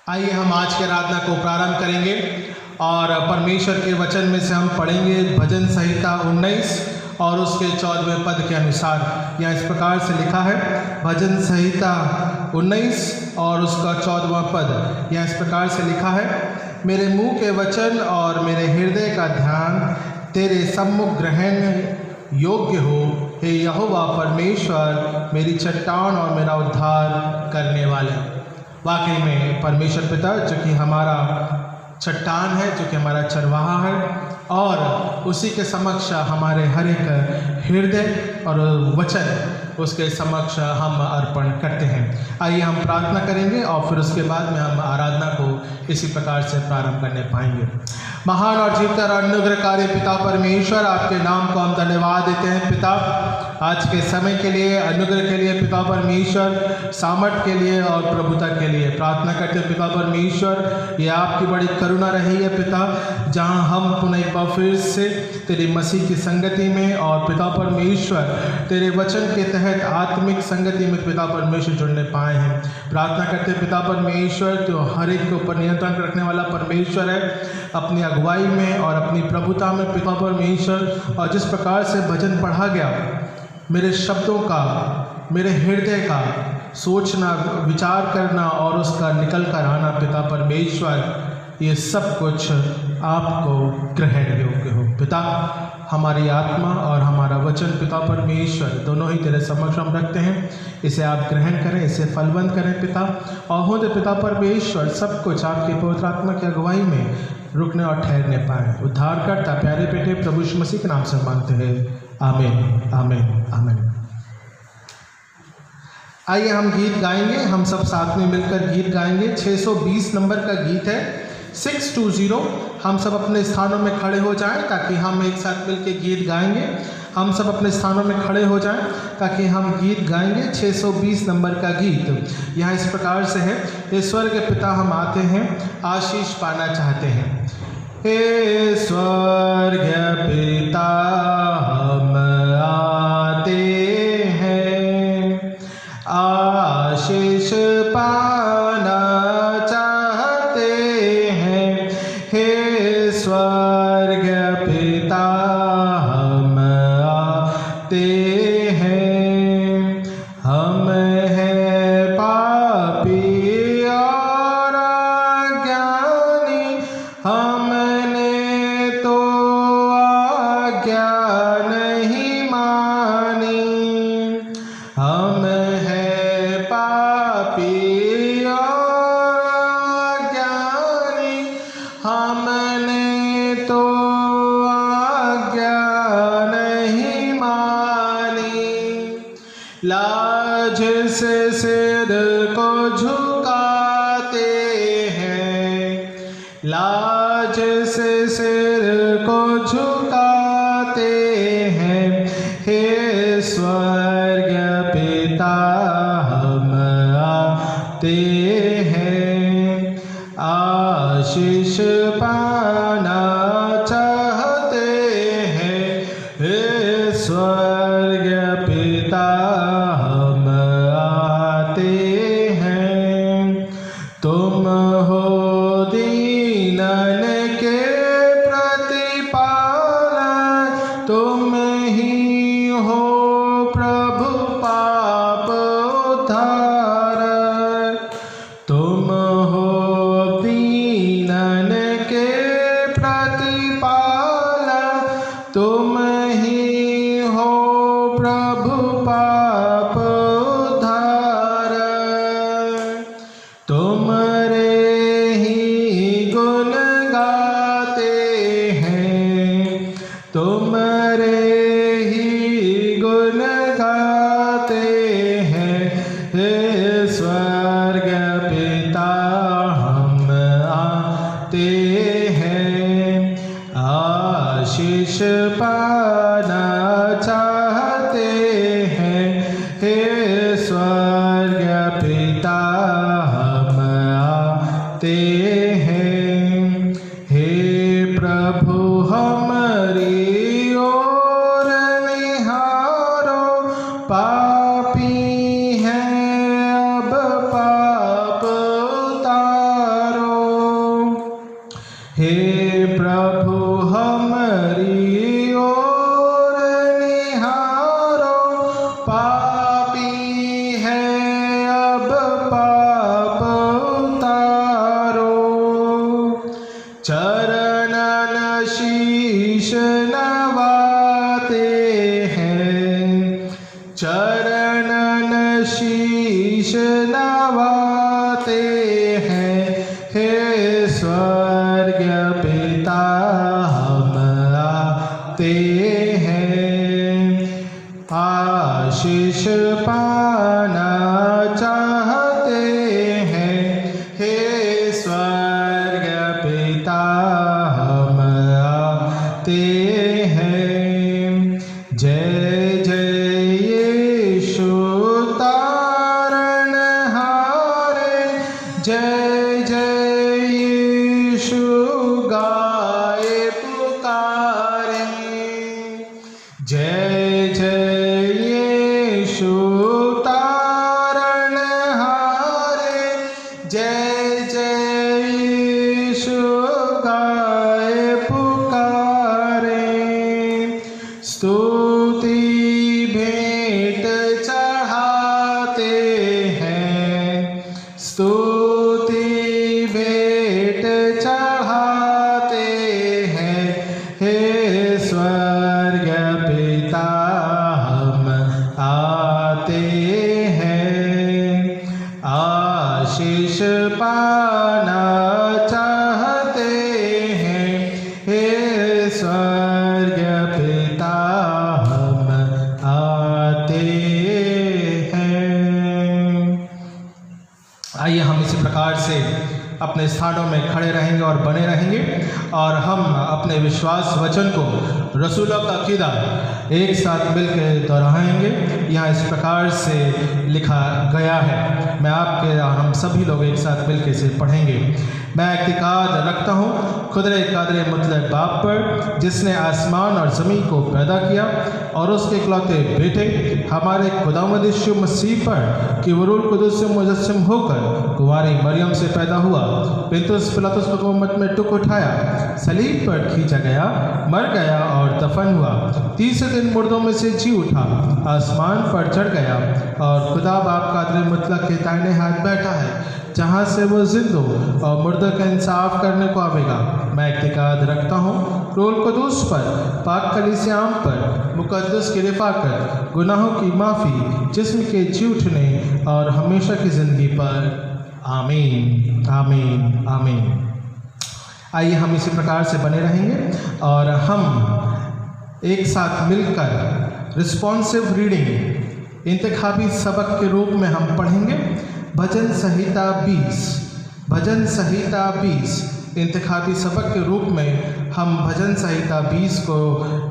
आइए हम आज की आराधना को प्रारंभ करेंगे और परमेश्वर के वचन में से हम पढ़ेंगे भजन संहिता 19 और उसके 14वें पद के अनुसार। यह इस प्रकार से लिखा है, भजन संहिता 19 और उसका 14वां पद। यह इस प्रकार से लिखा है, मेरे मुंह के वचन और मेरे हृदय का ध्यान तेरे सम्मुख ग्रहण योग्य हो, हे यहोवा परमेश्वर, मेरी चट्टान और मेरा उद्धार करने वाले। वाकई में परमेश्वर पिता जो कि हमारा चट्टान है, जो कि हमारा चरवाहा है, और उसी के समक्ष हमारे हर एक हृदय और वचन उसके समक्ष हम अर्पण करते हैं। आइए हम प्रार्थना करेंगे और फिर उसके बाद में हम आराधना को इसी प्रकार से प्रारंभ करने पाएंगे। महान और जीवता और अनुग्रहकारी पिता परमेश्वर, आपके नाम को हम धन्यवाद देते हैं पिता, आज के समय के लिए, अनुग्रह के लिए पिता परमेश्वर, सामर्थ के लिए और प्रभुता के लिए। प्रार्थना करते हैं पिता परमेश्वर, ये आपकी बड़ी करुणा रही है पिता, जहां हम पुनः एक बार फिर से तेरी मसीह की संगति में और पिता परमेश्वर तेरे वचन के तहत आत्मिक संगति में पिता परमेश्वर जुड़ने पाए हैं। प्रार्थना करते हैं पिता परमेश्वर, जो हर एक के ऊपर नियंत्रण रखने वाला परमेश्वर है, अपनी अगुवाई में और अपनी प्रभुता में पिता परमेश्वर। और जिस प्रकार से भजन पढ़ा गया, मेरे शब्दों का, मेरे हृदय का सोचना, विचार करना और उसका निकल कर आना पिता परमेश्वर, ये सब कुछ आपको ग्रहण योग्य हो पिता। हमारी आत्मा और हमारा वचन पिता परमेश्वर दोनों ही तेरे समक्ष हम रखते हैं। इसे आप ग्रहण करें, इसे फलवंत करें पिता, और हो दे पिता परमेश्वर सब कुछ आपकी पवित्र आत्मा की अगुवाई में रुकने और ठहरने पाए। उद्धारकर्ता प्यारे बेटे प्रभु यीशु मसीह के नाम से मांगते हैं, आमीन आमीन आमीन। आइए हम गीत गाएंगे, हम सब साथ में मिलकर गीत गाएंगे। 620 नंबर का गीत है, 620। हम सब अपने स्थानों में खड़े हो जाएं ताकि हम एक साथ मिलकर गीत गाएंगे। हम सब अपने स्थानों में खड़े हो जाएं ताकि हम गीत गाएंगे। 620 नंबर का गीत यहाँ इस प्रकार से है, हे स्वर्ग पिता हम आते हैं, आशीष पाना चाहते हैं। हे स्वर्ग पिता हम आते हैं, आशीष पाना चाहते हैं। हे स्वर्ग पिता हम आते हैं, हम हैं पापी और अज्ञानी, हमने तो आज्ञा नहीं मानी। हम हैं पापी और अज्ञानी, हमने तो आज्ञा नहीं मानी। लाज से सिर को झुकाते हैं, लाज से सिर को झुकाते हैं। हे स्वर्ग पिता हम आते हैं, आशीष पाना चाहते हैं। हे स्वर्ग पिता हम आते हैं, तुम हो दीनन के प्रतिपालन, तुम ही हो प्रभु पाप उद्धारक। तुम हो दीनन के प्रतिपालन, तुम ही हो प्रभु पाप उद्धारक। तुमरे ही गुण गाते हैं, तुमरे ही गुण गाते हैं। हे स्वर्ग पिता हम आते हैं, आशीष पाना चाहते हैं। हे स्वर्ग पिता हम आते हैं, हे प्रभु हमारी ओर निहारो, पापी हैं अब पाप उतारो। हे प्रभु हमारी ओर निहारो, पापी है अब पाप उतारो। चरणन शीश नवाते हैं, चरणन शीश नवाते हैं। हे स्वर्ग पिता हम आते हैं, आशीष पाना चाहते हैं। हे स्वर्ग पिता हम आते हैं। जय जय यीशु तारणहारे, जय जय यीशु गाए पुकारे। जय जय यीशु तारणहारे, जय जय यीशु गाए पुकारे। स्तुति भेंट चढ़ाते हैं, स्तुति भेंट चढ़ाते हैं। हे स्वर्ग पिता हम आते हैं, आशीष पाना चाहते हैं। हे स्वर्ग पिता हम आते हैं। आइए हम इसी प्रकार से अपने स्थानों में खड़े रहेंगे और बने रहेंगे, और हम अपने विश्वास वचन को रसूलों का अकीदा एक साथ मिलकर दोहराएंगे। यहाँ इस प्रकार से लिखा गया है, मैं आपके और हम सभी लोग एक साथ मिलकर इसे पढ़ेंगे। मैं इत्तेकाद रखता हूँ खुदरे कादरे मुतलक बाप पर, जिसने आसमान और ज़मीन को पैदा किया, और उसके इकलौते बेटे हमारे खुदावंद यीशु मसीह पर कि वो रूह कुदुस से मुजस्सम होकर कुंवारी मरियम से पैदा हुआ, पिलातुस हुकूमत में टुक उठाया, सलीब पर खींचा गया, मर गया और दफन हुआ, तीसरे दिन मुर्दों में से जी उठा, आसमान पर चढ़ गया, और खुदा बाप कादरे मुतलक के दाहिने हाथ बैठा है, जहाँ से वो जिंदों और मुर्दों का इंसाफ करने को आवेगा। मैं इत्तेकाद रखता हूँ रूह कुदुस पर, पाक कलीसियाम पर, मुकद्दस की रिफाकत, गुनाहों की माफ़ी, जिस्म के जी उठने और हमेशा की ज़िंदगी पर। आमीन आमीन आमीन। आइए हम इसी प्रकार से बने रहेंगे और हम एक साथ मिलकर रिस्पॉन्सिव रीडिंग इंतखाबी सबक के रूप में हम पढ़ेंगे। भजन संहिता 20, भजन संहिता 20 इंतखाबी सबक के रूप में हम भजन संहिता 20 को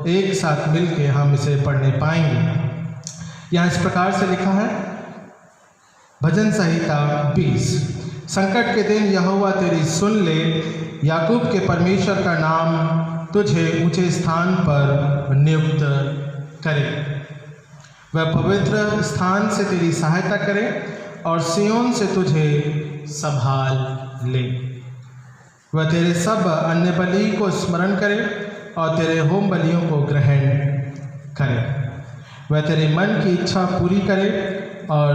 एक साथ मिलके हम इसे पढ़ने पाएंगे। यहाँ इस प्रकार से लिखा है, भजन संहिता 20। संकट के दिन यहोवा तेरी सुन ले, याकूब के परमेश्वर का नाम तुझे ऊंचे स्थान पर नियुक्त करे। वह पवित्र स्थान से तेरी सहायता करे और सियोन से तुझे संभाल ले। वह तेरे सब अन्य बलि को स्मरण करे और तेरे होम बलियों को ग्रहण करे। वह तेरे मन की इच्छा पूरी करे और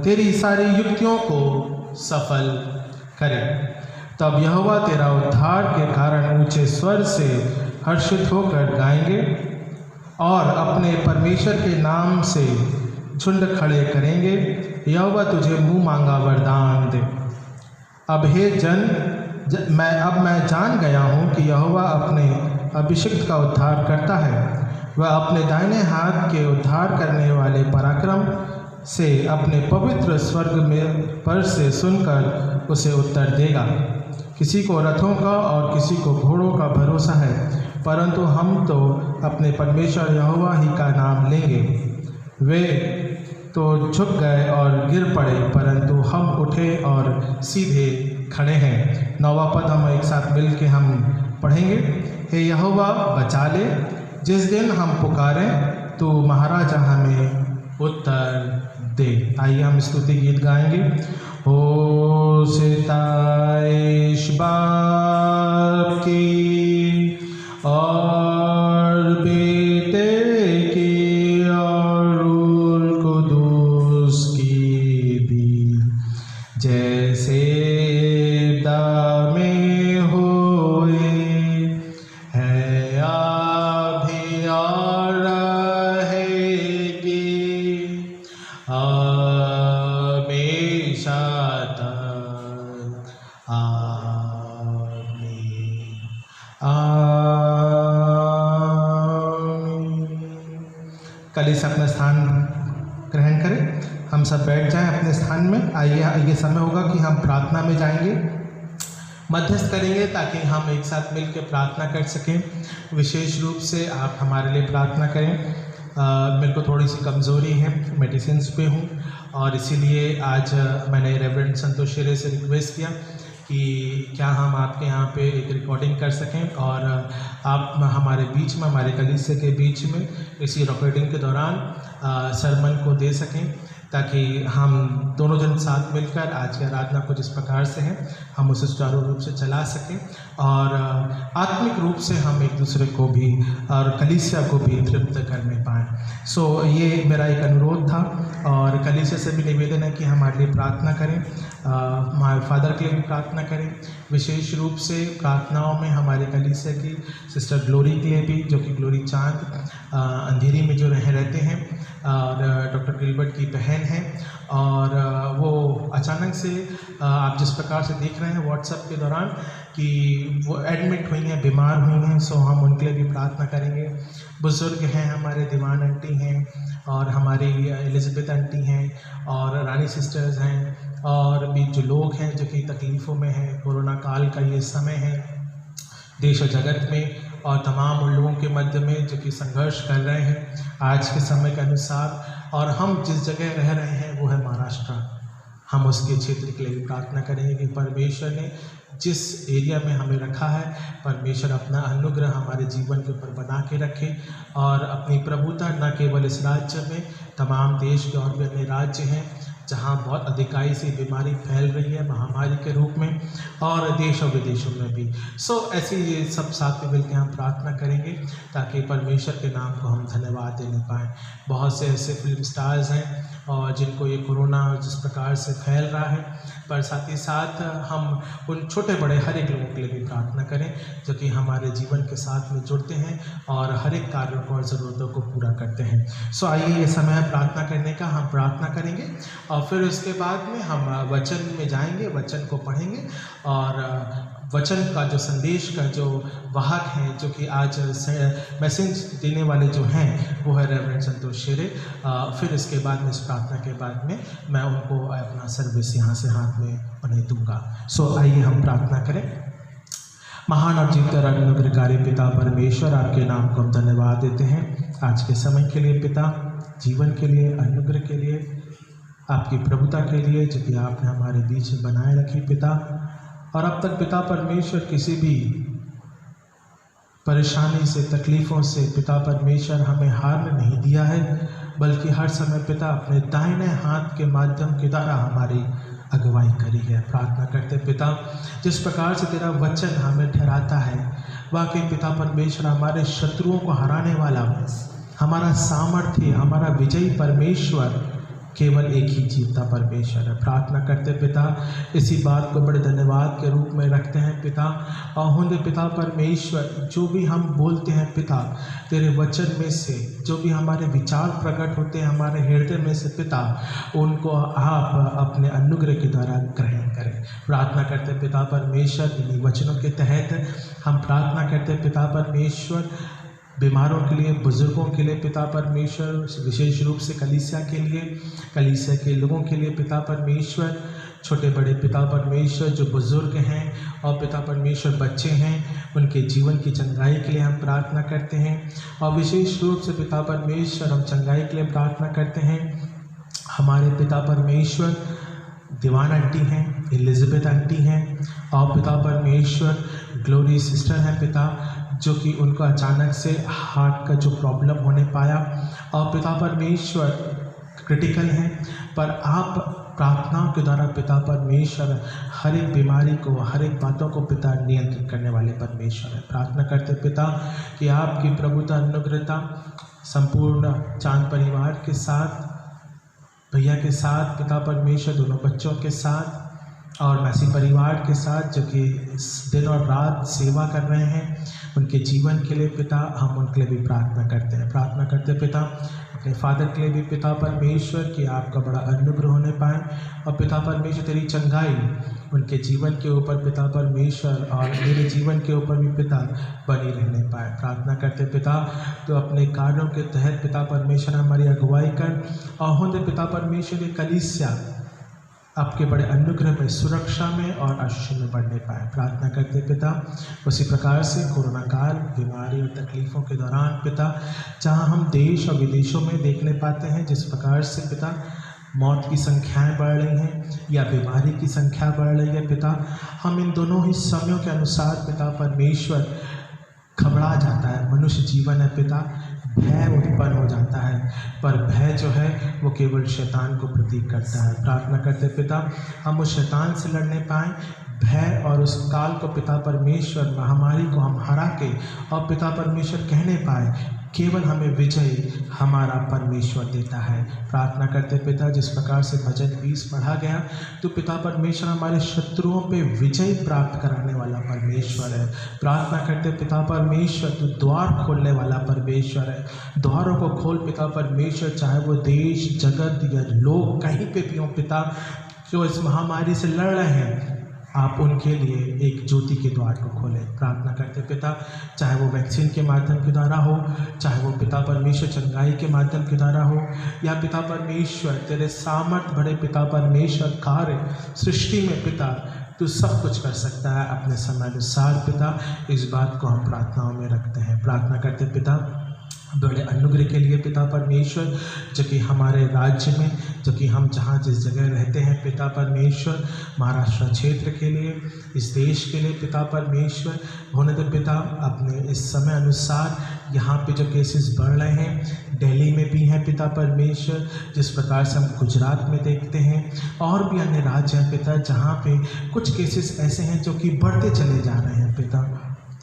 तेरी सारी युक्तियों को सफल करे। तब यहोवा तेरा उद्धार के कारण ऊंचे स्वर से हर्षित होकर गाएंगे और अपने परमेश्वर के नाम से झुंड खड़े करेंगे। यहोवा तुझे मुँह मांगा वरदान दे। अब हे मैं जान गया हूँ कि यहोवा अपने अभिषिक्त का उद्धार करता है। वह अपने दाहिने हाथ के उद्धार करने वाले पराक्रम से अपने पवित्र स्वर्ग में पर से सुनकर उसे उत्तर देगा। किसी को रथों का और किसी को घोड़ों का भरोसा है, परंतु हम तो अपने परमेश्वर यहोवा ही का नाम लेंगे। वे तो झुक गए और गिर पड़े, परंतु हम उठे और सीधे खड़े हैं। 9वां पद हम एक साथ मिल के हम पढ़ेंगे। हे यहोवा बचा ले, जिस दिन हम पुकारें तो महाराजा हमें उत्तर दे। आइए हम स्तुति गीत गाएंगे। हो सिताइश बाप सब बैठ जाएं अपने स्थान में। आइए ये समय होगा कि हम प्रार्थना में जाएंगे, मध्यस्थ करेंगे ताकि हम एक साथ मिलकर प्रार्थना कर सकें। विशेष रूप से आप हमारे लिए प्रार्थना करें। मेरे को थोड़ी सी कमज़ोरी है, मेडिसिन पे हूँ, और इसीलिए आज मैंने रेवरेंड संतोष शेरे से रिक्वेस्ट किया कि क्या हम आपके यहाँ पे एक रिकॉर्डिंग कर सकें और आप हमारे बीच में, हमारे कलीसिया के बीच में इसी रिकॉर्डिंग के दौरान सरमन को दे सकें, ताकि हम दोनों जन साथ मिलकर आज की आराधना कुछ इस प्रकार से है हम उसे सुचारू रूप से चला सकें और आत्मिक रूप से हम एक दूसरे को भी और कलीसिया को भी तृप्त करने पाएँ। सो ये मेरा एक अनुरोध था और कलीसिया से भी निवेदन है कि हमारे लिए प्रार्थना करें, हमारे फादर के लिए भी प्रार्थना करें। विशेष रूप से प्रार्थनाओं में हमारे कलीसिया की सिस्टर ग्लोरी के लिए भी, जो कि ग्लोरी चांद अंधेरी में जो रहते हैं, और डॉक्टर गिलबर्ट की बहन है, और वो अचानक से आप जिस प्रकार से देख रहे हैं व्हाट्सएप के दौरान कि वो एडमिट हुई हैं, बीमार हुई हैं। सो हम उनके लिए भी प्रार्थना करेंगे। बुज़ुर्ग हैं, हमारे दीवान आंटी हैं और हमारी एलिज़ाबेथ आंटी हैं और रानी सिस्टर्स हैं, और भी जो लोग हैं जो कि तकलीफ़ों में हैं। कोरोना काल का ये समय है देश और जगत में, और तमाम उन लोगों के मध्य में जो कि संघर्ष कर रहे हैं आज के समय के अनुसार। और हम जिस जगह रह रहे हैं वो है महाराष्ट्र। हम उसके क्षेत्र के लिए भी प्रार्थना करेंगे कि परमेश्वर ने जिस एरिया में हमें रखा है, परमेश्वर अपना अनुग्रह हमारे जीवन के ऊपर बना के रखे और अपनी प्रभुता न केवल इस राज्य में, तमाम देश के और भी अन्य राज्य हैं जहाँ बहुत अधिकाई से बीमारी फैल रही है महामारी के रूप में, और देश और विदेशों में भी। सो ऐसे ये सब साथ में मिलकर हम प्रार्थना करेंगे ताकि परमेश्वर के नाम को हम धन्यवाद देने पाएँ। बहुत से ऐसे फिल्म स्टार्स हैं और जिनको ये कोरोना जिस प्रकार से फैल रहा है, पर साथ ही साथ हम उन छोटे बड़े हर एक लोगों के लिए भी प्रार्थना करें जो कि हमारे जीवन के साथ में जुड़ते हैं और हर एक कार्यों को और ज़रूरतों को पूरा करते हैं। सो आइए ये समय है प्रार्थना करने का, हम प्रार्थना करेंगे और फिर उसके बाद में हम वचन में जाएंगे, वचन को पढ़ेंगे और वचन का जो संदेश का जो वाहक हैं, जो कि आज मैसेज देने वाले जो हैं, वो है रेवरेंड संतोष शेरे। फिर इसके बाद में, इस प्रार्थना के बाद में, मैं उनको अपना सर्विस यहाँ से हाथ में उन्हें दूंगा। सो आइए हम प्रार्थना करें। महान और जीवता अनुग्रहकारी पिता परमेश्वर, आपके नाम को हम धन्यवाद देते हैं आज के समय के लिए पिता, जीवन के लिए, अनुग्रह के लिए, आपकी प्रभुता के लिए जो कि आपने हमारे बीच में बनाए रखी पिता। और अब तक पिता परमेश्वर किसी भी परेशानी से, तकलीफ़ों से पिता परमेश्वर हमें हार नहीं दिया है, बल्कि हर समय पिता अपने दाहिने हाथ के माध्यम के द्वारा हमारी अगुवाई करी है। प्रार्थना करते पिता, जिस प्रकार से तेरा वचन हमें ठहराता है, वाकई पिता परमेश्वर हमारे शत्रुओं को हराने वाला, हमारा सामर्थ्य, हमारा विजयी परमेश्वर केवल एक ही जीवता परमेश्वर है। प्रार्थना करते पिता, इसी बात को बड़े धन्यवाद के रूप में रखते हैं पिता। और हुंदे पिता परमेश्वर, जो भी हम बोलते हैं पिता, तेरे वचन में से जो भी हमारे विचार प्रकट होते हैं हमारे हृदय में से पिता, उनको आप अपने अनुग्रह के द्वारा ग्रहण करें। प्रार्थना करते पिता परमेश्वर, इन्हीं वचनों के तहत हम प्रार्थना करते पिता परमेश्वर, बीमारों के लिए, बुज़ुर्गों के लिए पिता परमेश्वर, विशेष रूप से कलीसिया के लिए, कलीसिया के लोगों के लिए पिता परमेश्वर, छोटे बड़े पिता परमेश्वर जो बुज़ुर्ग हैं और पिता परमेश्वर बच्चे हैं, उनके जीवन की चंगाई के लिए हम प्रार्थना करते हैं। और विशेष रूप से पिता परमेश्वर, हम चंगाई के लिए प्रार्थना करते हैं। हमारे पिता परमेश्वर दीवान आंटी हैं, एलिज़ाबेथ आंटी हैं, और पिता परमेश्वर ग्लोरी सिस्टर हैं पिता, जो कि उनको अचानक से हार्ट का जो प्रॉब्लम होने पाया, और पिता परमेश्वर क्रिटिकल हैं, पर आप प्रार्थनाओं के द्वारा पिता परमेश्वर हर एक बीमारी को, हर एक बातों को पिता नियंत्रित करने वाले परमेश्वर है। प्रार्थना करते पिता कि आपकी प्रभुता, अनुग्रहता संपूर्ण चांद परिवार के साथ, भैया के साथ पिता परमेश्वर, दोनों बच्चों के साथ और मैसी परिवार के साथ जो कि दिन और रात सेवा कर रहे हैं, उनके जीवन के लिए पिता हम उनके लिए भी प्रार्थना करते हैं। प्रार्थना करते पिता अपने फादर के लिए भी पिता परमेश्वर कि आपका बड़ा अनुग्रह होने पाए, और पिता परमेश्वर तेरी चंगाई उनके जीवन के ऊपर पिता परमेश्वर और मेरे जीवन के ऊपर भी पिता बनी रहने पाए। प्रार्थना करते पिता तो अपने कार्यों के तहत पिता परमेश्वर हमारी अगुवाई कर और होंदे पिता परमेश्वर ये कलीसिया आपके बड़े अनुग्रह में, सुरक्षा में और आशीष में बढ़ने पाए। प्रार्थना करते पिता उसी प्रकार से कोरोना काल, बीमारी और तकलीफ़ों के दौरान पिता जहाँ हम देश और विदेशों में देखने पाते हैं जिस प्रकार से पिता मौत की संख्याएं बढ़ रही हैं या बीमारी की संख्या बढ़ रही है पिता, हम इन दोनों ही समयों के अनुसार पिता परमेश्वर घबरा जाता है। मनुष्य जीवन है पिता, भय उत्पन्न हो जाता है, पर भय जो है वो केवल शैतान को प्रतीक करता है। प्रार्थना करते पिता हम उस शैतान से लड़ने पाएँ, भय और उस काल को पिता परमेश्वर, महामारी को हम हरा के और पिता परमेश्वर कहने पाए केवल हमें विजय हमारा परमेश्वर देता है। प्रार्थना करते पिता जिस प्रकार से भजन 20 पढ़ा गया तो पिता परमेश्वर हमारे शत्रुओं पे विजय प्राप्त कराने वाला परमेश्वर है। प्रार्थना करते पिता परमेश्वर तू द्वार खोलने वाला परमेश्वर है। द्वारों को खोल पिता परमेश्वर, चाहे वो देश, जगत या लोग कहीं पे भी हों पिता जो इस महामारी से लड़ रहे हैं, आप उनके लिए एक ज्योति के द्वार को खोलें। प्रार्थना करते पिता चाहे वो वैक्सीन के माध्यम के द्वारा हो, चाहे वो पिता परमेश्वर चंगाई के माध्यम के द्वारा हो, या पिता परमेश्वर तेरे सामर्थ बड़े पिता परमेश्वर कार्य सृष्टि में पिता तू सब कुछ कर सकता है अपने समय अनुसार पिता, इस बात को हम प्रार्थनाओं में रखते हैं। प्रार्थना करते पिता बड़े अनुग्रह के लिए पिता परमेश्वर जो कि हमारे राज्य में, जो कि हम जहाँ जिस जगह रहते हैं पिता परमेश्वर, महाराष्ट्र क्षेत्र के लिए, इस देश के लिए पिता परमेश्वर होने दे पिता अपने इस समय अनुसार यहाँ पे जो केसेस बढ़ रहे हैं, दिल्ली में भी हैं पिता परमेश्वर, जिस प्रकार से हम गुजरात में देखते हैं और भी अन्य राज्य हैं पिता जहाँ पे कुछ केसेस ऐसे हैं जो कि बढ़ते चले जा रहे हैं पिता,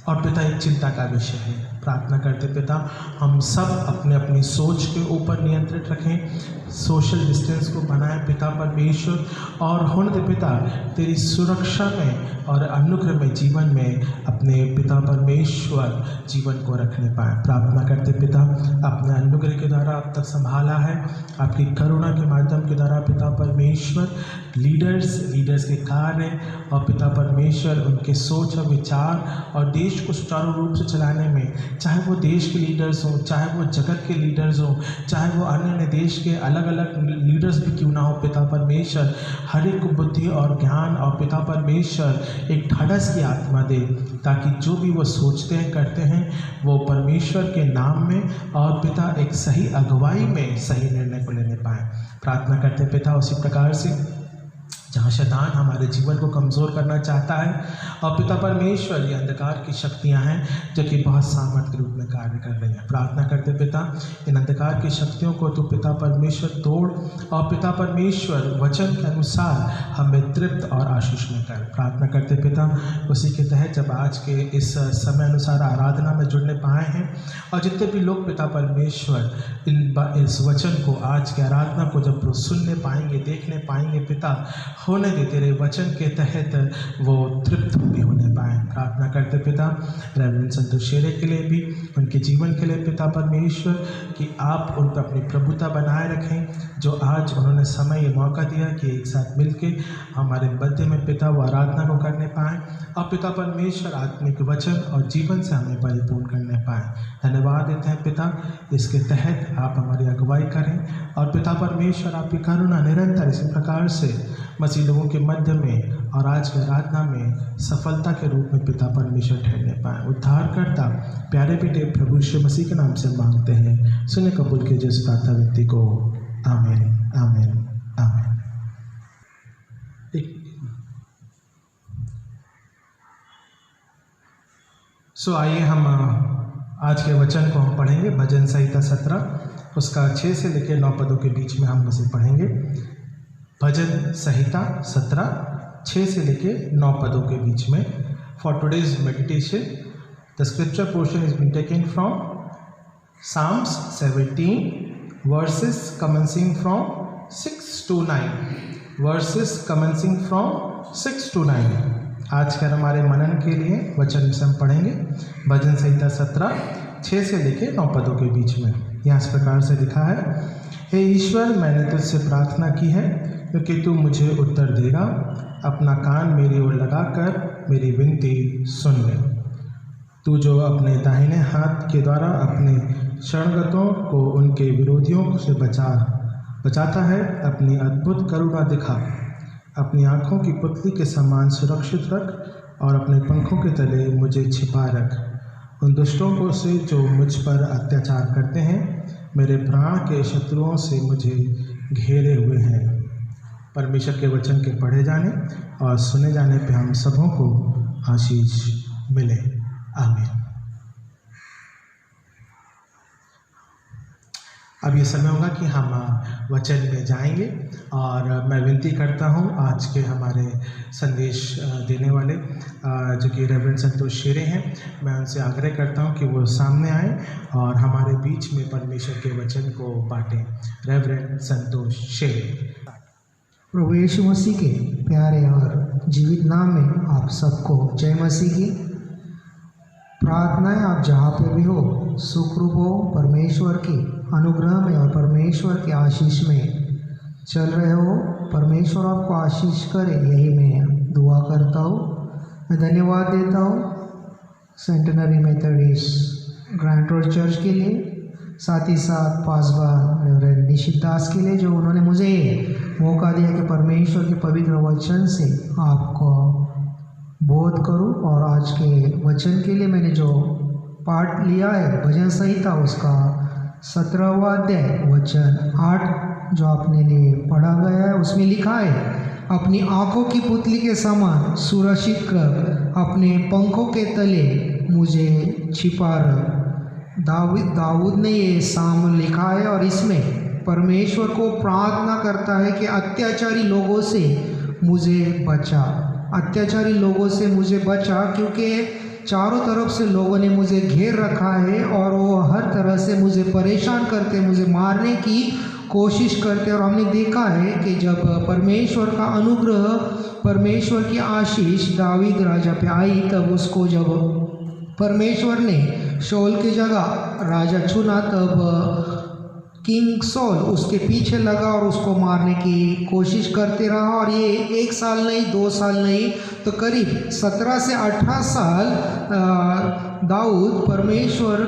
और पिता एक चिंता का विषय है। प्रार्थना करते पिता हम सब अपने अपनी सोच के ऊपर नियंत्रित रखें, सोशल डिस्टेंस को बनाएं पिता परमेश्वर, और होने दे पिता तेरी सुरक्षा में और अनुग्रह में जीवन में अपने पिता परमेश्वर जीवन को रखने पाएँ। प्रार्थना करते पिता अपने अनुग्रह के द्वारा अब तक संभाला है, आपकी करुणा के माध्यम के द्वारा पिता परमेश्वर लीडर्स के कार्य और पिता परमेश्वर उनके सोच और विचार और देश को सुचारू रूप से चलाने में, चाहे वो देश के लीडर्स हों, चाहे वो जगत के लीडर्स हों, चाहे वो अन्य देश के अलग अलग लीडर्स भी क्यों ना हो पिता परमेश्वर, हर एक को बुद्धि और ज्ञान और पिता परमेश्वर एक ढाढ़स की आत्मा दे ताकि जो भी वो सोचते हैं करते हैं वो परमेश्वर के नाम में और पिता एक सही अगुवाई में सही निर्णय को लेने पाए। प्रार्थना करते पिता उसी प्रकार से जहाँ शैतान हमारे जीवन को कमज़ोर करना चाहता है और पिता परमेश्वर ये अंधकार की शक्तियाँ हैं जो कि बहुत सामर्थ्य के रूप में कार्य कर रही हैं। प्रार्थना करते पिता इन अंधकार की शक्तियों को तू पिता परमेश्वर तोड़ और पिता परमेश्वर वचन के अनुसार हमें तृप्त और आशीष में कर। प्रार्थना करते पिता उसी के तहत जब आज के इस समय अनुसार आराधना में जुड़ने पाए हैं और जितने भी लोग पिता परमेश्वर इस वचन को, आज की आराधना को जब सुनने पाएंगे, देखने पाएंगे पिता, होने दे तेरे वचन के तहत वो तृप्त भी होने पाए। प्रार्थना करते पिता रेवरेंड संतोष शेरे के लिए भी, उनके जीवन के लिए पिता परमेश्वर कि आप उन पर अपनी प्रभुता बनाए रखें, जो आज उन्होंने समय ये मौका दिया कि एक साथ मिलके हमारे मध्य में पिता वो आराधना को करने पाएँ और पिता परमेश्वर आत्मिक वचन और जीवन से हमें परिपूर्ण करने पाएँ। धन्यवाद देते हैं पिता, इसके तहत आप हमारी अगुवाई करें और पिता परमेश्वर आपकी करुणा निरंतर इसी प्रकार से मसीह लोगों के मध्य में और आज की आराधना में सफलता के रूप में पिता परमेश्वर ठहरने पाए। उद्धारकर्ता प्यारे बेटे प्रभु यीशु मसीह के नाम से मांगते हैं, सुने कबूल कीजिए इस प्रार्थना विनती को। आमीन आमीन आमीन। आइए हम आज के वचन को हम पढ़ेंगे। भजन संहिता 17 उसका 6 से लेकर 9 पदों के बीच में हम इसे पढ़ेंगे। भजन संहिता 17 6 से लेकर 9 पदों के बीच में। For today's meditation the scripture portion is been taken from Psalms 17 verses commencing from 6 to 9 verses commencing from 6 to 9। आज कर हमारे मनन के लिए वचन से हम पढ़ेंगे भजन संहिता 17 6 से लेकर 9 पदों के बीच में। यहाँ इस प्रकार से लिखा है, हे ईश्वर मैंने तुझसे प्रार्थना की है क्योंकि तू मुझे उत्तर देगा। अपना कान मेरी ओर लगाकर मेरी विनती सुन ले। तू जो अपने दाहिने हाथ के द्वारा अपने शरणगतों को उनके विरोधियों से बचाता है, अपनी अद्भुत करुणा दिखा। अपनी आँखों की पुतली के समान सुरक्षित रख और अपने पंखों के तले मुझे छिपा रख। उन दुष्टों को से जो मुझ पर अत्याचार करते हैं, मेरे प्राण के शत्रुओं से मुझे घेरे हुए हैं। परमेश्वर के वचन के पढ़े जाने और सुने जाने पे हम सबों को आशीष मिले। आमीन। अब ये समय होगा कि हम वचन में जाएंगे और मैं विनती करता हूँ आज के हमारे संदेश देने वाले जो कि रेवरेंड संतोष शेरे हैं, मैं उनसे आग्रह करता हूँ कि वो सामने आए और हमारे बीच में परमेश्वर के वचन को बांटें। रेवरेंड संतोष शेरे। प्रभु यीशु मसीह के प्यारे और जीवित नाम में आप सबको जय मसीह की। प्रार्थनाएं आप जहाँ पे भी हो, सुखरूप हो, परमेश्वर की अनुग्रह में और परमेश्वर के आशीष में चल रहे हो। परमेश्वर आपको आशीष करे, यही मैं दुआ करता हूँ। मैं धन्यवाद देता हूँ centenary Methodist grand road church के लिए, साथ ही साथ पासवान रेवरेंड निशित दास के लिए, जो उन्होंने मुझे मौका दिया कि परमेश्वर के पवित्र वचन से आपको बोध करूं। और आज के वचन के लिए मैंने जो पाठ लिया है भजन संहिता, उसका 17वां अध्याय वचन 8 जो आपने लिए पढ़ा गया है, उसमें लिखा है, अपनी आँखों की पुतली के समान सुरक्षित कर, अपने पंखों के तले मुझे छिपा रख। दाऊद ने ये साम लिखा है और इसमें परमेश्वर को प्रार्थना करता है कि अत्याचारी लोगों से मुझे बचा, अत्याचारी लोगों से मुझे बचा, क्योंकि चारों तरफ से लोगों ने मुझे घेर रखा है और वो हर तरह से मुझे परेशान करते, मुझे मारने की कोशिश करते। और हमने देखा है कि जब परमेश्वर का अनुग्रह, परमेश्वर की आशीष दाऊद राजा पे आई, तब उसको जब परमेश्वर ने शाऊल की जगह राजा चुना, तब किंग सॉल उसके पीछे लगा और उसको मारने की कोशिश करते रहा। और ये 1 साल नहीं, 2 साल नहीं, तो करीब 17 से 18 साल दाऊद परमेश्वर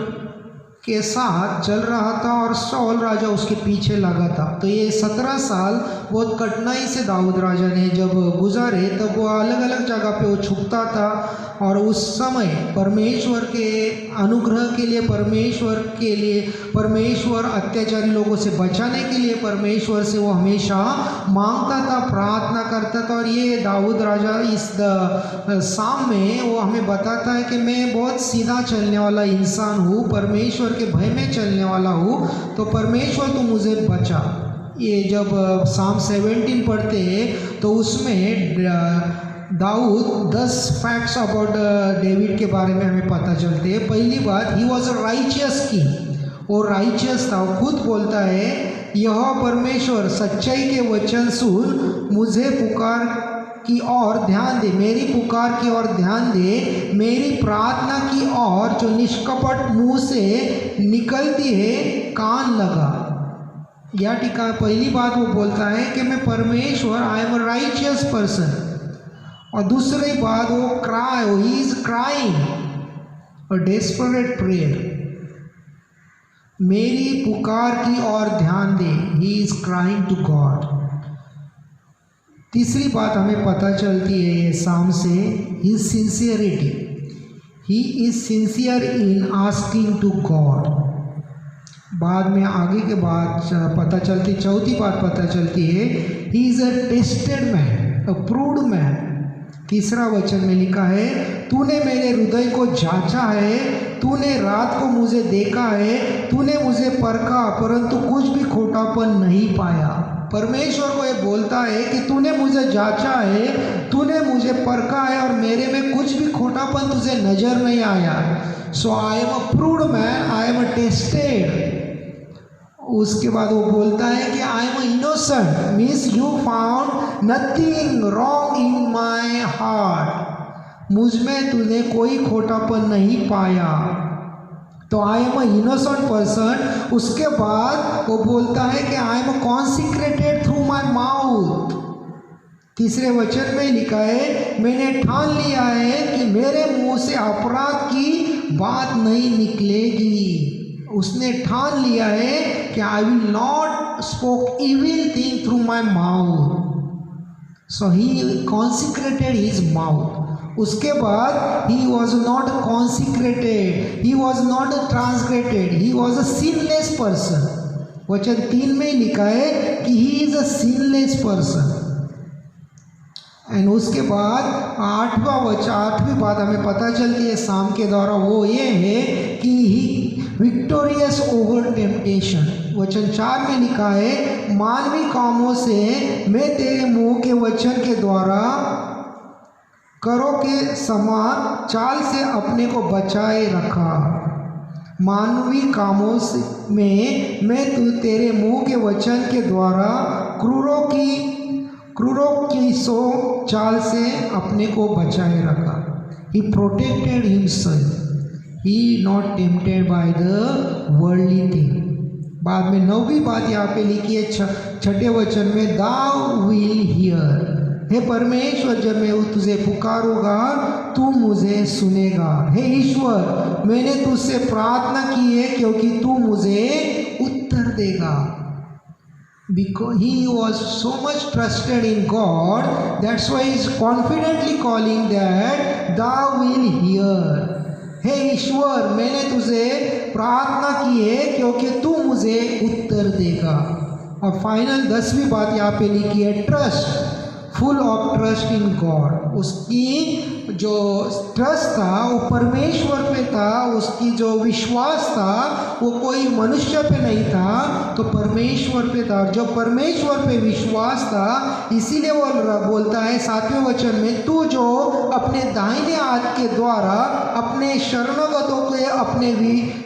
के साथ चल रहा था और शाऊल राजा उसके पीछे लगा था। तो ये 17 साल बहुत कठिनाई से दाऊद राजा ने जब गुजारे, तब वो अलग अलग जगह पे वो छुपता था। और उस समय परमेश्वर के अनुग्रह के लिए, परमेश्वर अत्याचारी लोगों से बचाने के लिए परमेश्वर से वो हमेशा मांगता था, प्रार्थना करता था। और ये दाऊद राजा इस साम में वो हमें बताता है कि मैं बहुत सीधा चलने वाला इंसान हूँ, परमेश्वर के भय में चलने वाला हूँ, तो परमेश्वर तू मुझे बचा। ये जब साम 17 पढ़ते हैं तो उसमें दाऊद 10 फैक्ट्स अबाउट डेविड के बारे में हमें पता चलते हैं। पहली बात, ही वॉज अ राइचियस किंग, और राइचियस था। वो खुद बोलता है, यहोवा परमेश्वर सच्चाई के वचन सुन, मुझे पुकार की ओर ध्यान दे, मेरी पुकार की ओर ध्यान दे, मेरी प्रार्थना की ओर जो निष्कपट मुंह से निकलती है कान लगा। या टीका पहली बात वो बोलता है कि मैं परमेश्वर, I am a righteous person. और दूसरी बात, वो he is crying a desperate prayer, मेरी पुकार की ओर ध्यान दे, he is crying to God. तीसरी बात हमें पता चलती है ये साम से, his sincerity, he is sincere in asking to God. बाद में आगे के बाद पता चलती, चौथी बात पता चलती है, ही is a tested man, a proved man. तीसरा वचन में लिखा है, तूने मेरे हृदय को जांचा है, तूने रात को मुझे देखा है, तूने मुझे परखा परंतु कुछ भी खोटापन नहीं पाया। परमेश्वर को ये बोलता है कि तूने मुझे जांचा है, तूने मुझे परखा है और मेरे में कुछ भी खोटापन तुझे नजर नहीं आया। So I am a proved man, I am a tested. उसके बाद वो बोलता है कि I am innocent, means you found nothing wrong in my heart, मुझ में तूने कोई खोटापन नहीं पाया। तो I am a innocent person. उसके बाद वो बोलता है कि I am consecrated through my mouth, तीसरे वचन में लिखा है, मैंने ठान लिया है कि मेरे मुंह से अपराध की बात नहीं निकलेगी। उसने ठान लिया है कि I will not spoke evil thing through my mouth. So he consecrated his mouth. उसके बाद he was not consecrated, he was not transgressed, he was a sinless person. वचन 3 में लिखा है कि he is a sinless person. And उसके बाद 8वीं बात हमें पता चलती है शाम के द्वारा, वो ये है कि ही विक्टोरियस ओवर टेम्पटेशन। वचन 4 में लिखा है, मानवीय कामों से मैं तेरे मुंह के वचन के द्वारा करों के समान चाल से अपने को बचाए रखा। मानवीय कामों से में मैं तेरे मुंह के वचन के द्वारा क्रूरों की सो चाल से अपने को बचाए रखा। He protected himself, he not tempted by the worldly thing. बाद में 9वीं बात यहाँ पे लिखी है 6ठे वचन में, दाउ विल हियर। हे परमेश्वर, जब मैं तुझे पुकारूंगा तू मुझे सुनेगा। हे ईश्वर, मैंने तुझसे प्रार्थना की है क्योंकि तू मुझे उत्तर देगा। Because he was so much trusted in God, that's why he is confidently calling that thou will hear. हे ईश्वर, मैंने तुझे प्रार्थना की है क्योंकि तू मुझे उत्तर देगा। और फाइनल 10वीं बात यहाँ पे लिखी है, trust, full of trust in God. उसकी जो ट्रस्ट था वो परमेश्वर पे था, उसकी जो विश्वास था वो कोई मनुष्य पे नहीं था, तो परमेश्वर पे था। और जो परमेश्वर पे विश्वास था, इसीलिए वो बोलता है 7वें वचन में, तू जो अपने दाहिने हाथ के द्वारा अपने शरणगतों को अपने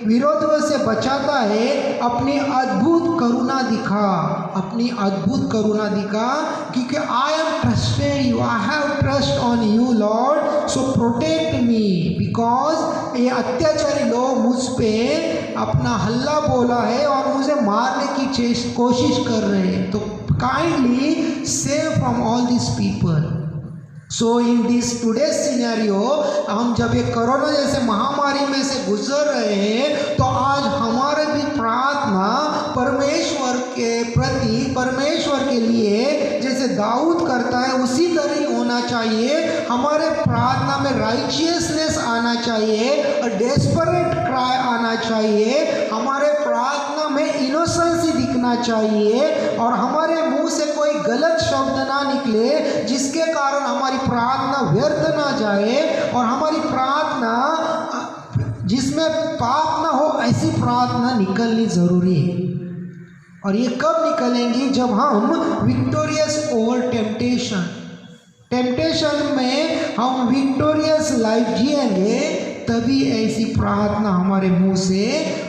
विरोधियों से बचाता है, अपनी अद्भुत करुणा दिखा, अपनी अद्भुत करुणा दिखा, क्योंकि I am trusted you, I have trust on you Lord, so protect me. Because ये अत्याचारी लोग मुझ पे अपना हल्ला बोला है और मुझे मारने की कोशिश कर रहे हैं, तो kindly save from all this people. So in this today's scenario, हम जब ये कोरोना जैसे महामारी में से गुजर रहे हैं, तो आज हमारे भी प्रार्थना परमेश्वर के प्रति, परमेश्वर के लिए जैसे दाऊद करता है उसी तरह होना चाहिए। हमारे प्रार्थना में राइचियसनेस आना चाहिए और डेस्परेट क्राई आना चाहिए। हमारे प्रार्थना में इनोसेंसी दिखना चाहिए और हमारे मुंह से कोई गलत शब्द ना निकले जिसके कारण हमारी प्रार्थना व्यर्थ ना जाए, और हमारी प्रार्थना जिसमें पाप ना हो ऐसी प्रार्थना निकलनी जरूरी है। और ये कब निकलेंगी? जब हम विक्टोरियस ओवर टेम्पटेशन, टेम्पटेशन में हम विक्टोरियस लाइफ जिएंगे, तभी ऐसी प्रार्थना हमारे मुंह से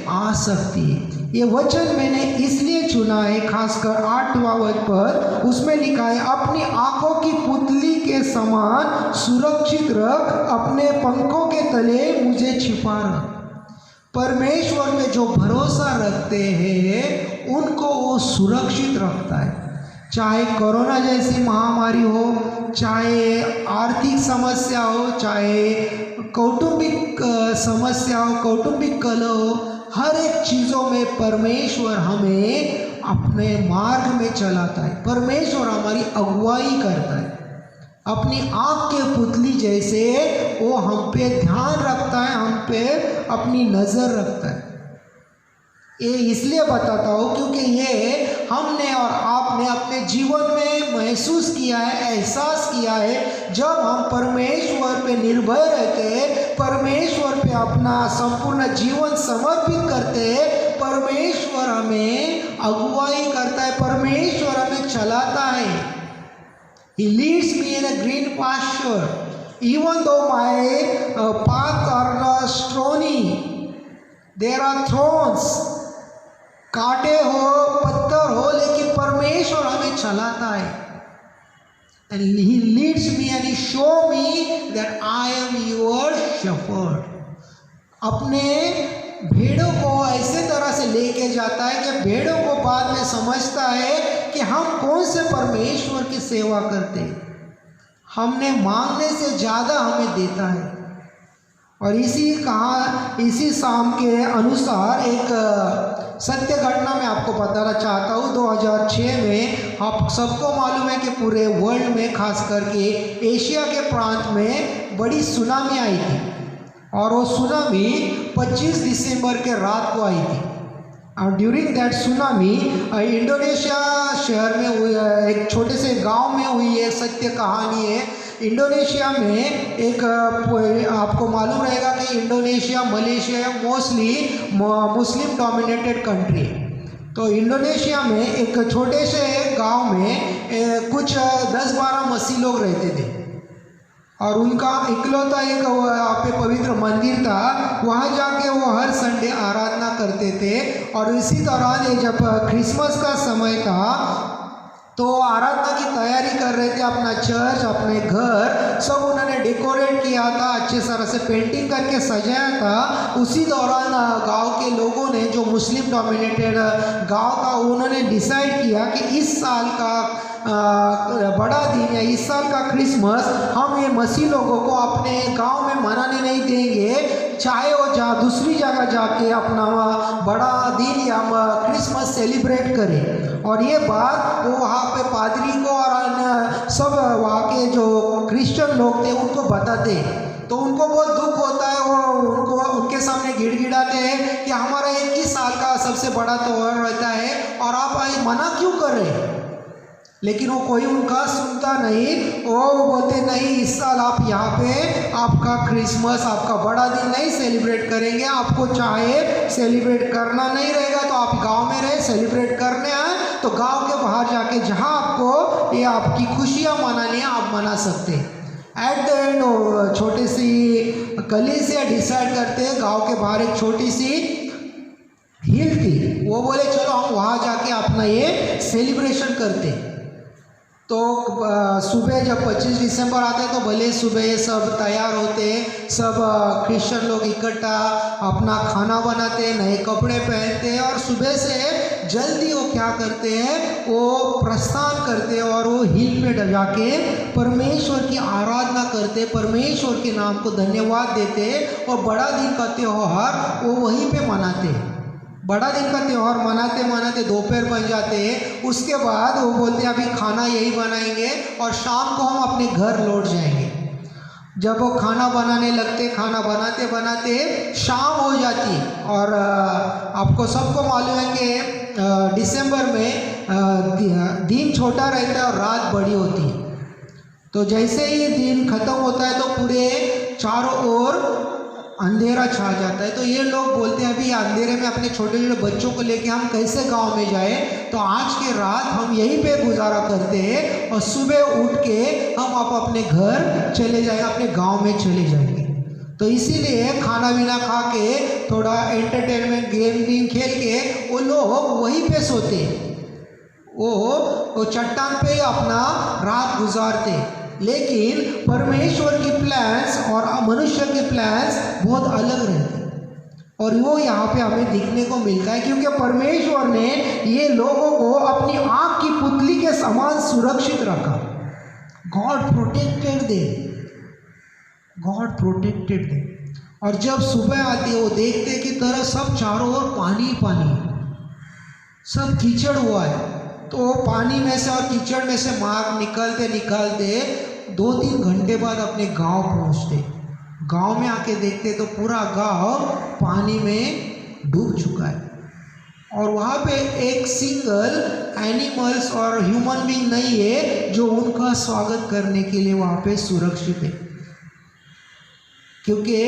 आ सकती है। ये वचन मैंने इसलिए चुना है, खासकर 8वां वचन पर, उसमें लिखा है, अपनी आंखों की पुतली के समान सुरक्षित रख, अपने पंखों के तले मुझे छिपा रख। परमेश्वर में जो भरोसा रखते हैं उनको वो सुरक्षित रखता है। चाहे कोरोना जैसी महामारी हो, चाहे आर्थिक समस्या हो, चाहे कौटुंबिक समस्या हो, कौटुंबिक कलह हो, हर एक चीज़ों में परमेश्वर हमें अपने मार्ग में चलाता है। परमेश्वर हमारी अगुवाई करता है। अपनी आँख के पुतली जैसे वो हम पे ध्यान रखता है, हम पे अपनी नज़र रखता है। ये इसलिए बताता हूँ क्योंकि ये हमने और आपने अपने जीवन में महसूस किया है, एहसास किया है। जब हम परमेश्वर पे निर्भर रहते हैं, परमेश्वर पे अपना संपूर्ण जीवन समर्पित करते हैं, परमेश्वर हमें अगुवाई करता है, परमेश्वर हमें चलाता है। He leads me in a green pasture, even though my path are stony, there are thorns, कांटे हो, पत्थर हो, लेकिन परमेश्वर हमें चलाता है। And He leads me and He show me that I am your shepherd. अपने भेड़ों को ऐसे तरह से लेके जाता है कि भेड़ों को बाद में समझता है कि हम कौन से परमेश्वर की सेवा करते हैं। हमने मांगने से ज़्यादा हमें देता है। और इसी शाम के अनुसार एक सत्य घटना मैं आपको बताना चाहता हूँ। 2006 में आप सबको मालूम है कि पूरे वर्ल्ड में, खास करके एशिया के प्रांत में बड़ी सुनामी आई थी, और वो सुनामी 25 दिसंबर के रात को आई थी। और ड्यूरिंग दैट सुनामी इंडोनेशिया शहर में हुई, एक छोटे से गांव में हुई एक सत्य कहानी है। इंडोनेशिया में एक, आपको मालूम रहेगा कि Indonesia, Malaysia mostly Muslim dominated country है। तो इंडोनेशिया में एक छोटे से गांव में कुछ 10-12 मसीह लोग रहते थे, और उनका इकलौता एक वहाँ पे पवित्र मंदिर था। वहाँ जाके वो हर संडे आराधना करते थे। और इसी दौरान जब क्रिसमस का समय था तो आराधना की तैयारी कर रहे थे। अपना चर्च, अपने घर सब उन्होंने डेकोरेट किया था, अच्छे तरह से पेंटिंग करके सजाया था। उसी दौरान गांव के लोगों ने, जो मुस्लिम डोमिनेटेड गांव था, उन्होंने डिसाइड किया कि इस साल का बड़ा दिन या इस साल का क्रिसमस हम ये मसीह लोगों को अपने गांव में मनाने नहीं देंगे, चाहे वो दूसरी जगह जाके अपना बड़ा दिन या क्रिसमस सेलिब्रेट करें। और ये बात वो वहाँ पे पादरी को और सब वहाँ के जो क्रिश्चियन लोग थे उनको बताते। तो उनको बहुत दुख होता है, वो उनके सामने गिड़गिड़ाते हैं कि हमारा एक ही साल का सबसे बड़ा त्योहार रहता है और आप मना क्यों कर रहे हैं। लेकिन वो कोई उनका सुनता नहीं। वो बोलते नहीं, इस साल आप यहाँ पे आपका क्रिसमस, आपका बड़ा दिन नहीं सेलिब्रेट करेंगे। आपको चाहे सेलिब्रेट करना नहीं रहेगा तो आप गांव में रहे, सेलिब्रेट करने आए तो गांव के बाहर जाके जहाँ आपको ये आपकी खुशियाँ मनानी है आप मना सकते हैं। एट द एंड छोटी सी कलीसिया डिसाइड करते हैं, गाँव के बाहर एक छोटी सी हिल थी, वो बोले चलो हम वहाँ जाके अपना ये सेलिब्रेशन करते हैं। तो सुबह जब 25 दिसंबर आता है तो भले सुबह सब तैयार होते हैं, सब क्रिश्चियन लोग इकट्ठा अपना खाना बनाते हैं, नए कपड़े पहनते हैं, और सुबह से जल्दी वो क्या करते हैं, वो प्रस्थान करते हैं और वो हिल पे जाके परमेश्वर की आराधना करते, परमेश्वर के नाम को धन्यवाद देते, और बड़ा दिन का त्यौहार वो वहीं पे मनाते हैं। बड़ा दिन का त्यौहार मनाते मनाते दोपहर बन जाते हैं। उसके बाद वो बोलते हैं अभी खाना यही बनाएंगे और शाम को हम अपने घर लौट जाएंगे। जब वो खाना बनाने लगते, खाना बनाते बनाते शाम हो जाती, और आपको सबको मालूम है कि दिसंबर में दिन छोटा रहता है और रात बड़ी होती है। तो जैसे ही दिन ख़त्म होता है तो पूरे चारों ओर अंधेरा छा जाता है। तो ये लोग बोलते हैं अभी अंधेरे में अपने छोटे छोटे बच्चों को लेके हम कैसे गांव में जाए, तो आज के रात हम यहीं पे गुजारा करते हैं और सुबह उठ के हम अपने घर चले जाएंगे, अपने गांव में चले जाएंगे। तो इसीलिए खाना पीना खा के थोड़ा एंटरटेनमेंट गेम खेल के वो लोग वहीं पे सोते, वो चट्टान पे अपना रात गुजारते। लेकिन परमेश्वर की प्लान्स और मनुष्य के प्लान्स बहुत अलग रहते हैं, और वो यहाँ पे हमें दिखने को मिलता है, क्योंकि परमेश्वर ने ये लोगों को अपनी आँख की पुतली के समान सुरक्षित रखा। गॉड प्रोटेक्टेड दे। और जब सुबह आती है वो देखते कि तरह सब चारों ओर पानी पानी, सब कीचड़ हुआ है। तो पानी में से और कीचड़ में से मार्ग निकालते 2-3 घंटे बाद अपने गांव पहुंचते। गांव में आके देखते तो पूरा गांव पानी में डूब चुका है, और वहाँ पे एक सिंगल एनिमल्स और ह्यूमन बीइंग नहीं है जो उनका स्वागत करने के लिए वहाँ पे सुरक्षित है। क्योंकि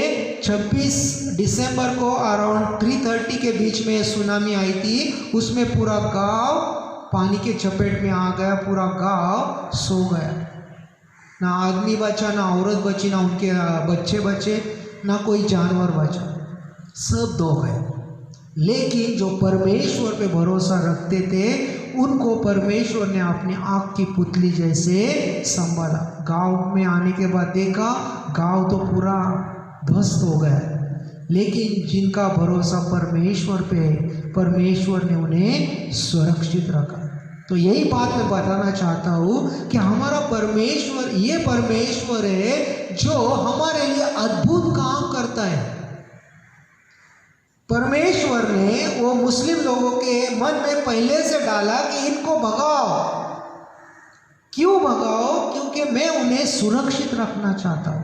26 दिसंबर को अराउंड 3:30 के बीच में सुनामी आई थी, उसमें पूरा गांव पानी के चपेट में आ गया, पूरा गांव सो गया। ना आदमी बचा, ना औरत बची, ना उनके बच्चे बचे, ना कोई जानवर बचा, सब दो गए। लेकिन जो परमेश्वर पे भरोसा रखते थे उनको परमेश्वर ने अपनी आँख की पुतली जैसे संभाला। गांव में आने के बाद देखा गांव तो पूरा ध्वस्त हो गया, लेकिन जिनका भरोसा परमेश्वर पे है, परमेश्वर ने उन्हें सुरक्षित रखा। तो यही बात मैं बताना चाहता हूँ कि हमारा परमेश्वर ये परमेश्वर है जो हमारे लिए अद्भुत काम करता है। परमेश्वर ने वो मुस्लिम लोगों के मन में पहले से डाला कि इनको भगाओ। क्यों भगाओ? क्योंकि मैं उन्हें सुरक्षित रखना चाहता हूँ।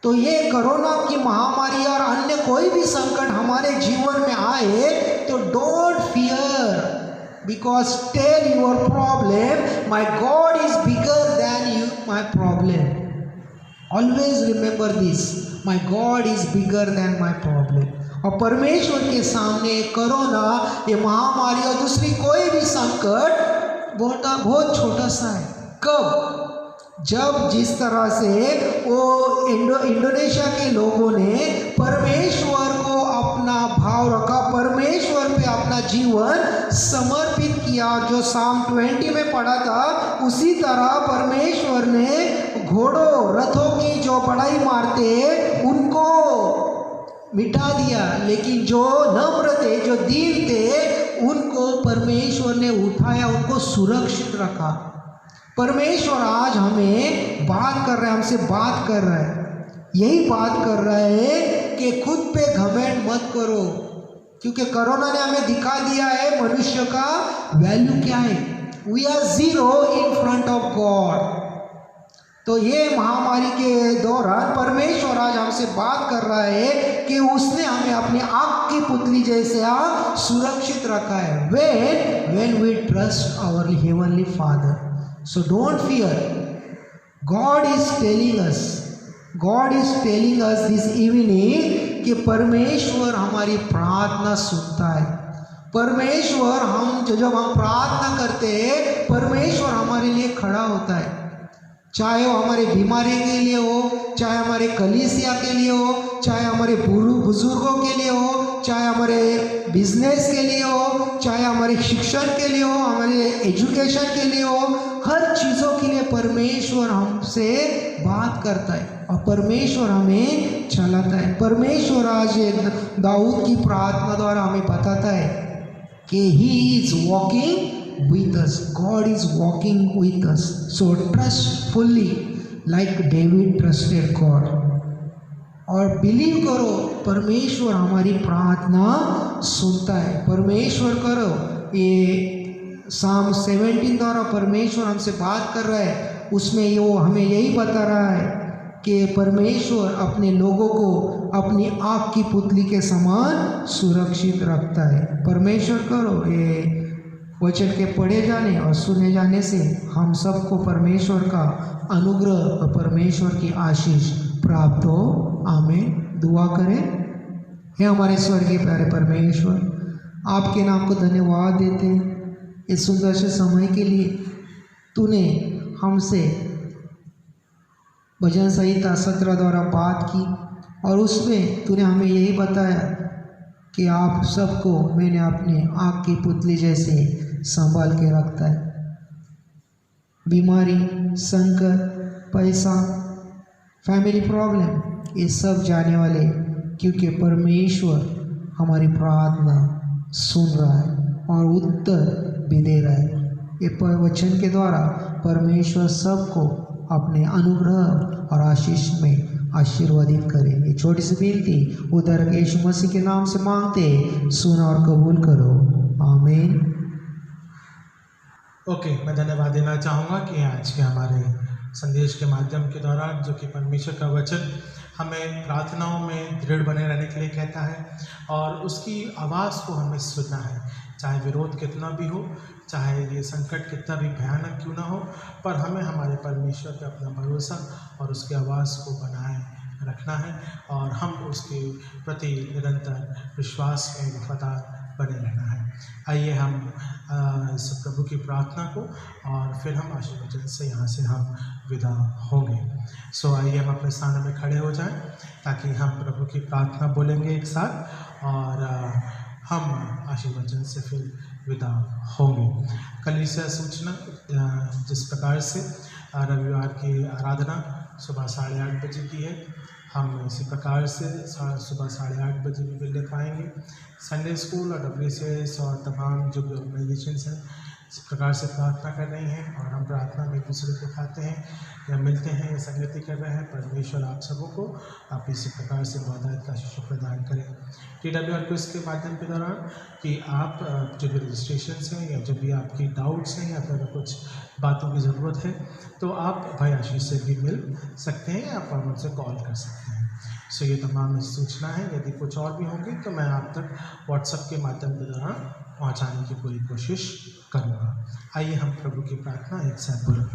तो ये कोरोना की महामारी और अन्य कोई भी संकट हमारे जीवन में आए तो don't fear, because tell your problem my God is bigger than you my problem. Always remember this, my God is bigger than my problem. और परमेश्वर के सामने कोरोना, ये महामारी और दूसरी कोई भी संकट बहुत छोटा सा है। कब? जब जिस तरह से वो इंडोनेशिया के लोगों ने परमेश्वर को अपना भाव रखा, परमेश्वर पे अपना जीवन समर्पित किया, और जो साम 20 में पढ़ा था उसी तरह परमेश्वर ने घोड़ों रथों की जो बड़ाई मारते उनको मिटा दिया, लेकिन जो नम्र थे, जो दीन थे, उनको परमेश्वर ने उठाया, उनको सुरक्षित रखा। परमेश्वर आज हमें बात कर रहा है, हमसे बात कर रहा है, यही बात कर रहा है कि खुद पे घमंड मत करो, क्योंकि कोरोना ने हमें दिखा दिया है मनुष्य का वैल्यू क्या है। We are zero in front of God. तो ये महामारी के दौरान परमेश्वर आज हमसे बात कर रहा है कि उसने हमें अपनी आँख की पुतली जैसे सुरक्षित रखा है। when we trust our heavenly Father, so don't fear. God is telling us this evening कि परमेश्वर हमारी प्रार्थना सुनता है। परमेश्वर जब हम प्रार्थना करते हैं, परमेश्वर हमारे लिए खड़ा होता है, चाहे वो हमारे बीमारी के लिए हो, चाहे हमारे कलीसिया के लिए हो, चाहे हमारे बुजुर्गों के लिए हो, चाहे हमारे बिजनेस के लिए हो, चाहे हमारे शिक्षण के लिए हो, हमारे एजुकेशन के लिए हो, हर चीज़ों के लिए परमेश्वर हमसे बात करता है और परमेश्वर हमें चलाता है। परमेश्वर आज दाऊद की प्रार्थना द्वारा हमें बताता है कि he is walking with us, God is walking with us, so trust fully like David trusted God। और बिलीव करो, परमेश्वर हमारी प्रार्थना सुनता है। परमेश्वर करो, ये साम 17 द्वारा परमेश्वर हमसे बात कर रहा है, उसमें वो हमें यही बता रहा है कि परमेश्वर अपने लोगों को अपनी आँख की पुतली के समान सुरक्षित रखता है। परमेश्वर करो, ये वचन के पढ़े जाने और सुने जाने से हम सबको परमेश्वर का अनुग्रह और परमेश्वर की आशीष प्राप्त हो। आमीन। दुआ करें। हे हमारे स्वर्गीय प्यारे परमेश्वर, आपके नाम को धन्यवाद देते हैं इस सुंदर से समय के लिए। तूने हमसे भजन संहिता 17 द्वारा बात की और उसमें तूने हमें यही बताया कि आप सबको मैंने अपने आँख की पुतली जैसे संभाल के रखता है। बीमारी, संकट, पैसा, फैमिली प्रॉब्लम, ये सब जाने वाले, क्योंकि परमेश्वर हमारी प्रार्थना सुन रहा है और उत्तर भी दे रहा है। ये वचन के द्वारा परमेश्वर सबको अपने अनुग्रह और आशीष में आशीर्वादित करें। ये छोटी सी विनती उधर यीशु मसीह के नाम से मांगते, सुना और कबूल करो। आमीन। ओके, मैं धन्यवाद देना चाहूँगा कि आज के हमारे संदेश के माध्यम के दौरान, जो कि परमेश्वर का वचन हमें प्रार्थनाओं में दृढ़ बने रहने के लिए कहता है और उसकी आवाज़ को हमें सुनना है, चाहे विरोध कितना भी हो, चाहे ये संकट कितना भी भयानक क्यों ना हो, पर हमें हमारे परमेश्वर पर अपना भरोसा और उसकी आवाज़ को बनाए रखना है और हम उसके प्रति निरंतर विश्वास में वफादार बने रहना है। आइए हम इस प्रभु की प्रार्थना को और फिर हम आशीर्वचन से यहाँ से हम विदा होंगे। सो आइए हम अपने स्थान में खड़े हो जाएं ताकि हम प्रभु की प्रार्थना बोलेंगे एक साथ और हम आशीर्वचन से फिर विदा होंगे। कलीसिया सूचना जिस प्रकार से रविवार की आराधना सुबह 8:30 बजे की है, हम इसी प्रकार से सुबह 8:30 बजे भी मिलने पाएंगे। संडे स्कूल और WCS और तमाम जो भी ऑर्गेनाइजेशंस हैं इस प्रकार से प्रार्थना कर रही हैं और हम प्रार्थना में एक दूसरे को खाते हैं या मिलते हैं या संगति कर रहे हैं। परमेश्वर आप सबों को आप इसी प्रकार से बहुतायत का आशीष प्रदान करें। TWR क्विज़ के माध्यम के दौरान कि आप जो भी रजिस्ट्रेशन हैं या जब भी आपकी डाउट्स हैं या फिर कुछ बातों की ज़रूरत है तो आप भाई आशीष से भी मिल सकते हैं, आप मुझसे कॉल कर सकते हैं। सो ये तमाम सूचना है। यदि कुछ और भी होंगी तो मैं आप तक व्हाट्सएप के माध्यम के दौरान पहुंचाने की पूरी कोशिश करूंगा। आइए हम प्रभु की प्रार्थना एक साथ बोलें।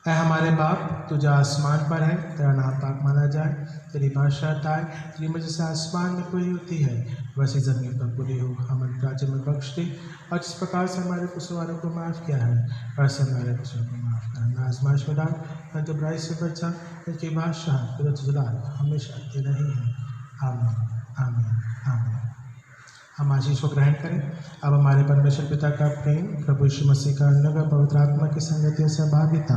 ऐ हमारे बाप, तू जो आसमान पर है, तेरा नाम पाक माना जाए, तेरी बादशाहत आए, तेरी मर्जी जैसे आसमान में पूरी होती है वैसे ज़मीन पर पूरी हो। हमारे राज्य में बख्श दे और जिस प्रकार से हमारे कसूरों को माफ़ किया है वैसे हमारे कसूरों को माफ़ करना। आजमाइश में डाल मैं तो बुराई से बचा, तेरी बादशाह तेरा जलाल हमेशा तेरा ही है। आमीन आमीन आमीन। हम आशीष को ग्रहण करें। अब हमारे परमेश्वर पिता का प्रेम, प्रभु यीशु मसीह का अनुग्रह, पवित्र आत्मा की संगति से सहभागिता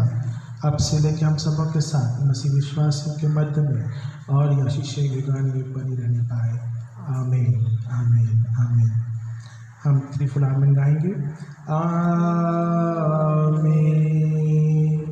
अब से लेकर हम सबों के साथ मसीह विश्वासियों के मध्य में और आशीष युगान युग बनी रहने पाए। आमीन आमीन आमीन। हम त्रिफुल आमीन गाएंगे। आमीन।